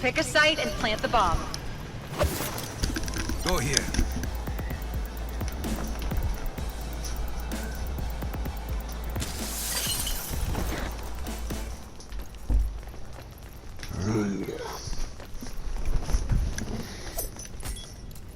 Pick a site and plant the bomb. Go here.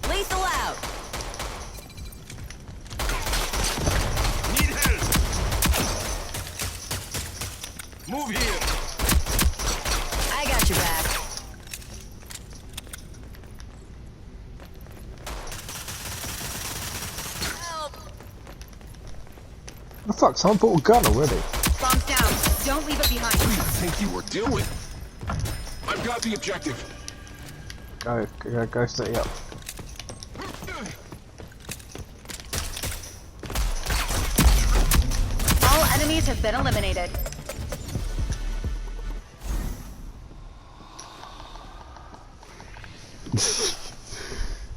Lethal out. Need help. Move here. I got your back. Help. The fuck, someone bought a gun already. Bombs down. Don't leave it behind. What do you think you were doing? I've got the objective. Go stay up. All enemies have been eliminated.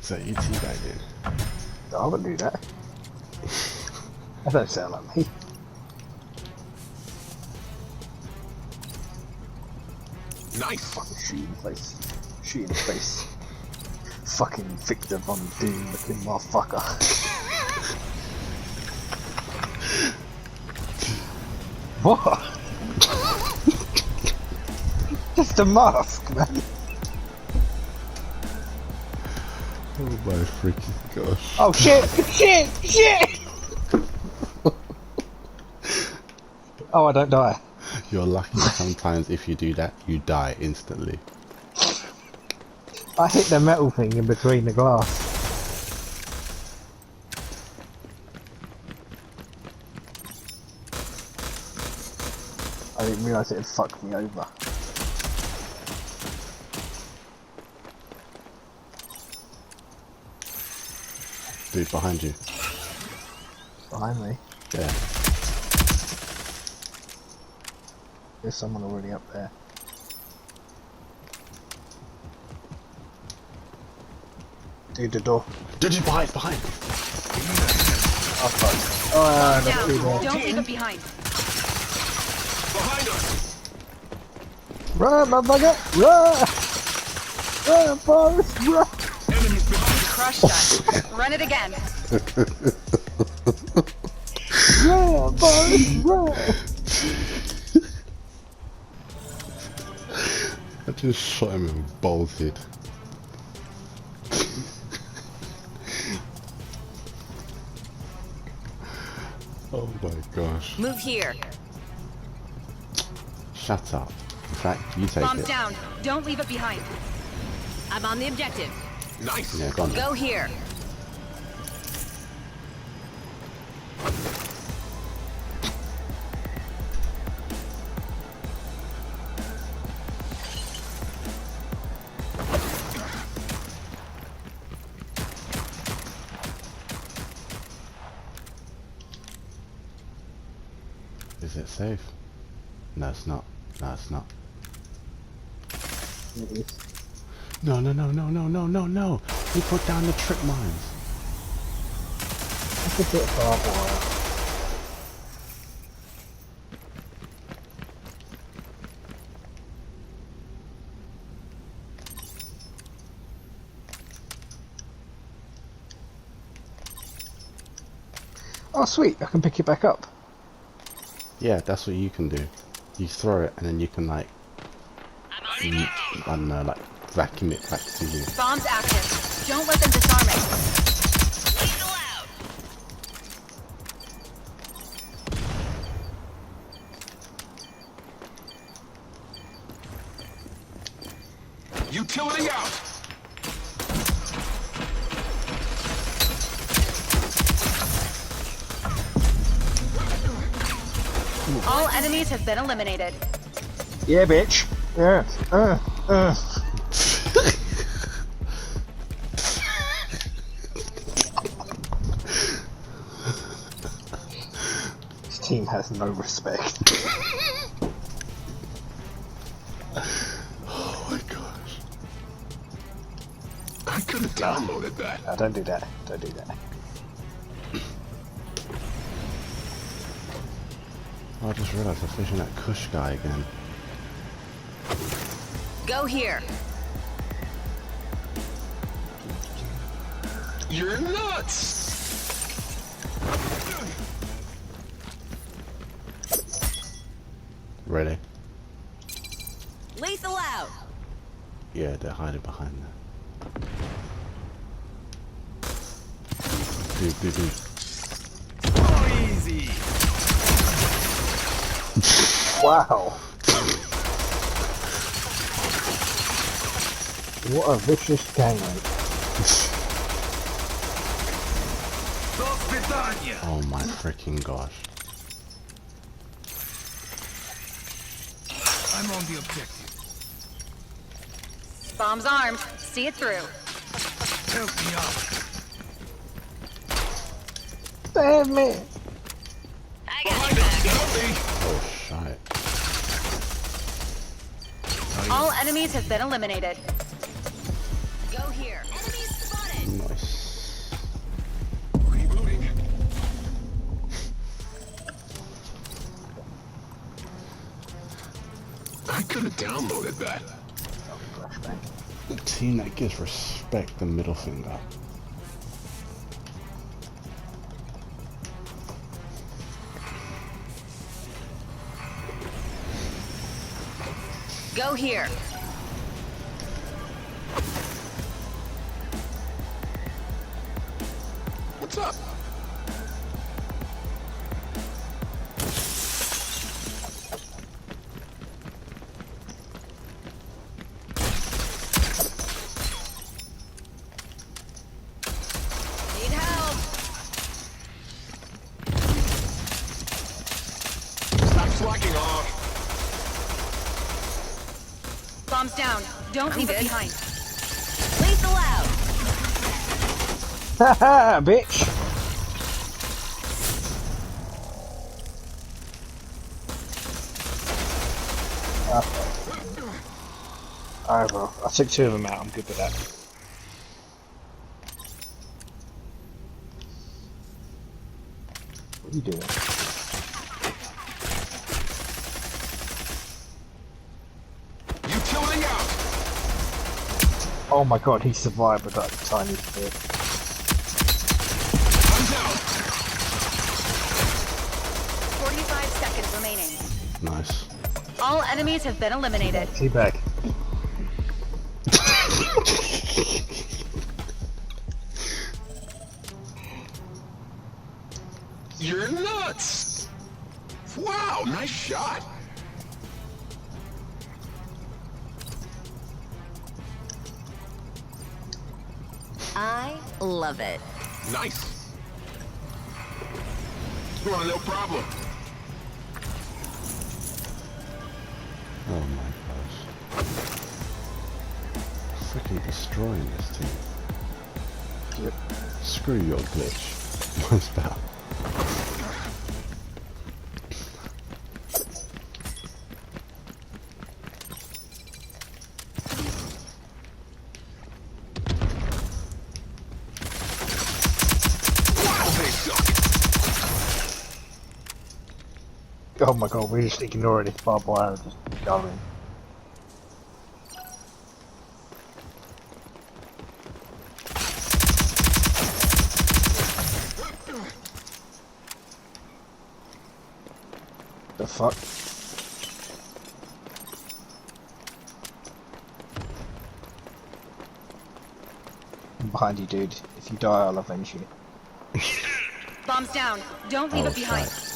So you teabag it. I wouldn't do that. That don't sound like me. Nice. Fucking shoot in the face. Shoot in the face. Fucking Victor Von Doom looking motherfucker. What? Just a mask, man. Oh my freaking gosh. Oh shit! Shit! Shit! Oh, I don't die. You're lucky sometimes if you do that, you die instantly. I hit the metal thing in between the glass. I didn't realise it had fucked me over. Dude, behind you. Behind me. Yeah. There's someone already up there. Dude, the door. Did you behind? Oh fuck. Oh, Down. that's too Don't leave it behind. Behind us. Run, motherfucker! Run! Run, Forrest! Run! Enemies behind us. Crushed us. Run it again. Run, Forrest! Run! I just shot him and bolted. Oh my gosh. Move here. Shut up. In fact, you take Bombs it. down. Don't leave it behind. I'm on the objective. Nice. Yeah, go on. Go here. Is it safe? No, it's not. No, it's not. It is. No, no, no, no, no, no, no, no. We put down the trip mines. That's a bit barbed wire. Oh sweet, I can pick it back up. Yeah, that's what you can do. You throw it and then you can like, I don't know, like vacuum it back to you. Bombs active. Don't let them disarm it. Lethal out. Utility out. All enemies have been eliminated. Yeah, bitch. Yeah. This team has no respect. Oh my gosh. I could have downloaded that. No, don't do that. Don't do that. I just realised I was fishing that Kush guy again. Go here. You're nuts! Ready? Lethal out. Yeah, they're hiding behind there. Dude. Oh, easy! Wow. What a vicious gang rape. Oh my freaking gosh. I'm on the objective. Bombs armed. See it through. Help me out. Damn it! I got you back. Oh shit. All enemies have been eliminated. Go here. Enemies spotted. Nice. Rebooting. I could have downloaded that. Flashbang. The team that gives respect the middle finger. Go here. What's up? Need help. Stop slacking off. Bombs down. Don't leave it behind. Lethal out. Haha, bitch! Alright, bro. I took 2 of them out. I'm good with that. What are you doing? Utility out. Oh my god, he survived with that tiny bit. I'm down. 45 seconds remaining. Nice. All enemies have been eliminated. Teabag. You're nuts. Wow, nice shot. I love it. Nice. Well, no problem. Oh my gosh. Freaking destroying this team. Yep. Screw your glitch. Mine's better. Wow, they suck. Oh my god, we're just ignoring this barbed wire and just going. The fuck? I'm behind you, dude. If you die, I'll avenge you. Bombs down. Don't leave Oh, it behind. shit.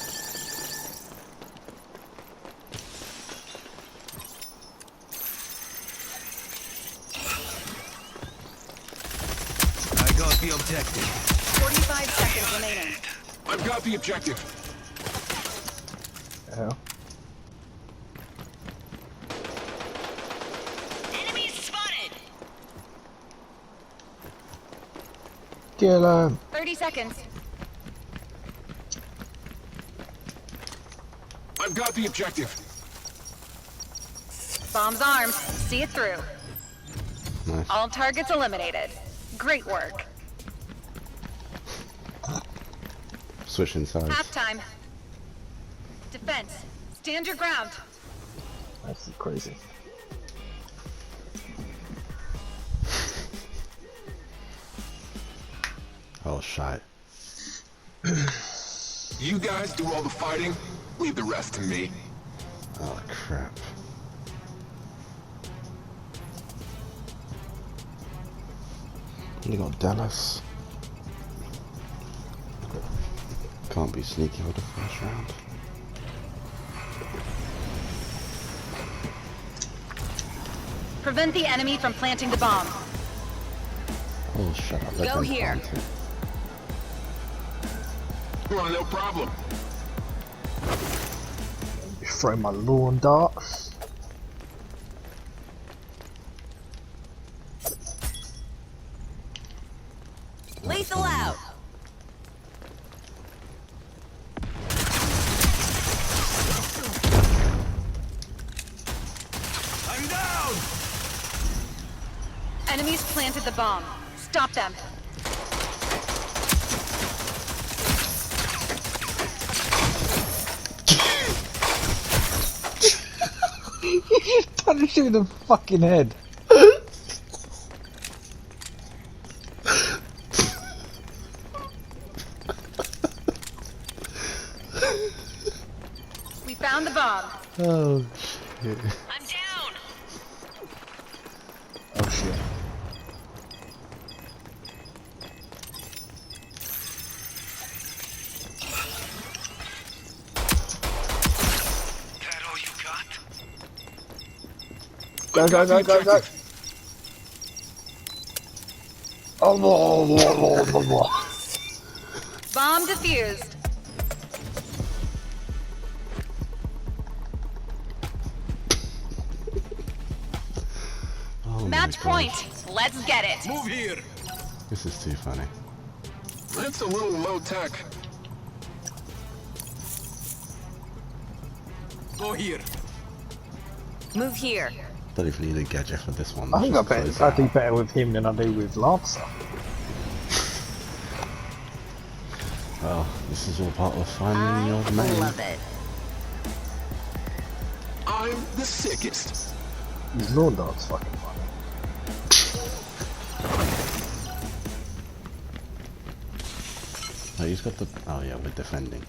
I got the objective. 45 seconds remaining. I've got the objective. The hell? Enemies spotted. Kill him! 30 seconds. I've got the objective. Bombs armed. See it through. Nice. All targets eliminated. Great work. Switching sides. Halftime. Defense. Stand your ground. That's crazy. Oh, shite. You guys do all the fighting. Leave the rest to me. Oh, crap. You got Dallas. Can't be sneaky for the first round. Prevent the enemy from planting the bomb. Oh, shut up. Let Go them here. plant it. Well, no problem. Throw my lawn dart. Lethal out. I'm down! Enemies planted the bomb. Stop them. You just punched him in the fucking head. We found the bomb. Oh, shit. I'm down. Oh shit. That all you got? Go, go, go, go, go. Oh, blah, blah, blah, blah, blah. Bomb defused. Oh, Match my point. gosh. Let's get it. Move here. This is too funny. That's a little low tech. Go here. Move here. Don't even need a gadget for this one. I think Just I close do out. better with him than I do with Lancer. Well, this is all part of finding your I main. love it. I'm the sickest. His lawn dart's fucking funny. Oh, he's got the. Oh yeah, we're defending.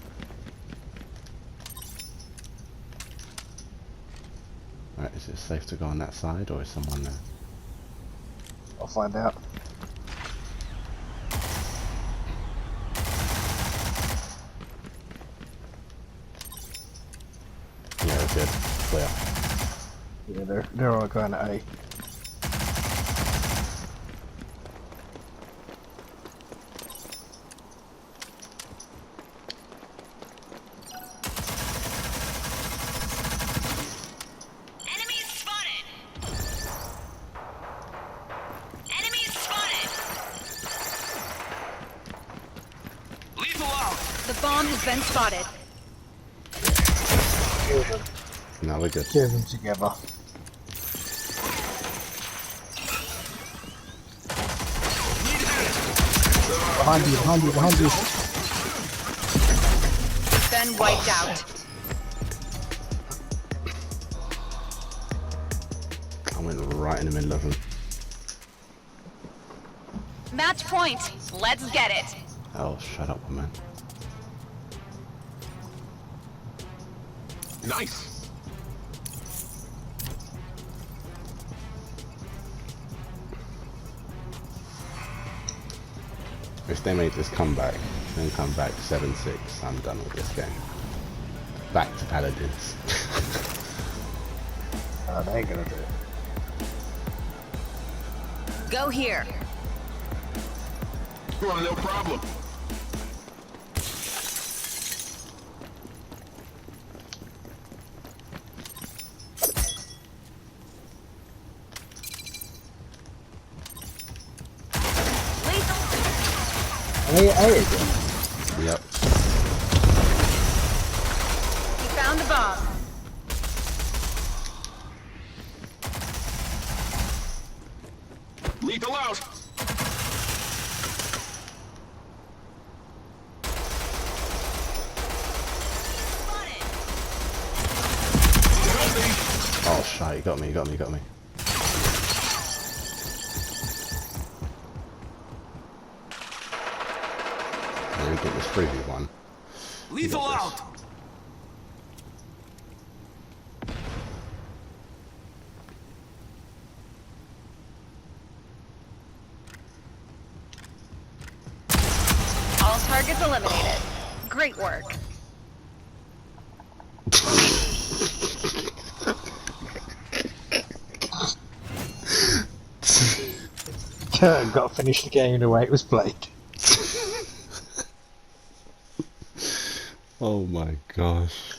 Right, is it safe to go on that side, or is someone there? I'll find out. Yeah, we're good. Clear. Yeah, they're all going to A. Enemy spotted. Enemy spotted. Lethal out. The bomb has been spotted. Kill them. No, we're good. Kill them together. Behind you, behind you, behind you. Been wiped out. I went right in the middle of them. Match point. Let's get it. Oh, shut up, man. Nice. If they make this comeback, then come back 7-6, I'm done with this game. Back to Paladins. They ain't gonna do it. Go here. Well, no problem. A again. Yep. We found the bomb. Lethal out. Oh, shit, he got me, he got me, he got me. There we get this 3v1. Lethal out! All targets eliminated. Great work. Got to finish the game the way it was played. Oh my gosh.